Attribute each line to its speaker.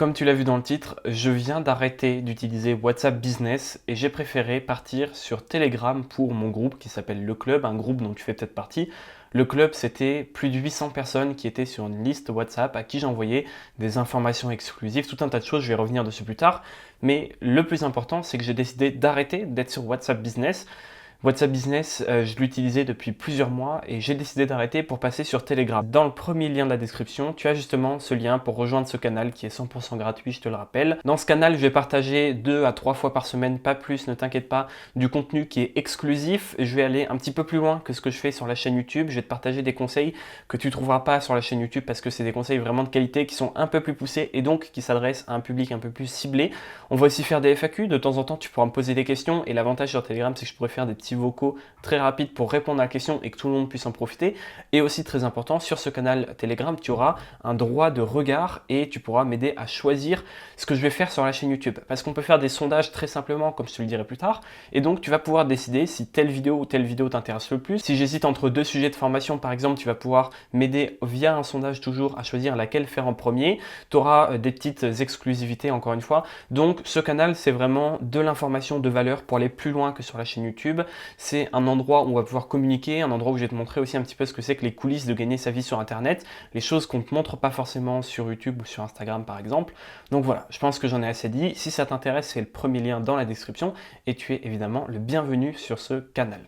Speaker 1: Comme tu l'as vu dans le titre, je viens d'arrêter d'utiliser WhatsApp Business et j'ai préféré partir sur Telegram pour mon groupe qui s'appelle Le Club, un groupe dont tu fais peut-être partie. Le Club, c'était plus de 800 personnes qui étaient sur une liste WhatsApp à qui j'envoyais des informations exclusives, tout un tas de choses, je vais revenir dessus plus tard. Mais le plus important, c'est que j'ai décidé d'arrêter d'être sur WhatsApp Business. WhatsApp Business, je l'utilisais depuis plusieurs mois et j'ai décidé d'arrêter pour passer sur Telegram. Dans le premier lien de la description, tu as justement ce lien pour rejoindre ce canal qui est 100% gratuit, je te le rappelle. Dans ce canal, je vais partager 2 à 3 fois par semaine, pas plus, ne t'inquiète pas, du contenu qui est exclusif. Je vais aller un petit peu plus loin que ce que je fais sur la chaîne YouTube. Je vais te partager des conseils que tu ne trouveras pas sur la chaîne YouTube parce que c'est des conseils vraiment de qualité qui sont un peu plus poussés et donc qui s'adressent à un public un peu plus ciblé. On va aussi faire des FAQ. De temps en temps, tu pourras me poser des questions et l'avantage sur Telegram, c'est que je pourrais faire des petits vocaux très rapides pour répondre à la question et que tout le monde puisse en profiter. Et aussi très important, sur ce canal Telegram, tu auras un droit de regard et tu pourras m'aider à choisir ce que je vais faire sur la chaîne YouTube. Parce qu'on peut faire des sondages très simplement, comme je te le dirai plus tard. Et donc, tu vas pouvoir décider si telle vidéo ou telle vidéo t'intéresse le plus. Si j'hésite entre deux sujets de formation, par exemple, tu vas pouvoir m'aider via un sondage toujours à choisir laquelle faire en premier. Tu auras des petites exclusivités, encore une fois. Donc, ce canal, c'est vraiment de l'information de valeur pour aller plus loin que sur la chaîne YouTube. C'est un endroit où on va pouvoir communiquer, un endroit où je vais te montrer aussi un petit peu ce que c'est que les coulisses de gagner sa vie sur Internet, les choses qu'on ne te montre pas forcément sur YouTube ou sur Instagram par exemple. Donc voilà, je pense que j'en ai assez dit. Si ça t'intéresse, c'est le premier lien dans la description et tu es évidemment le bienvenu sur ce canal.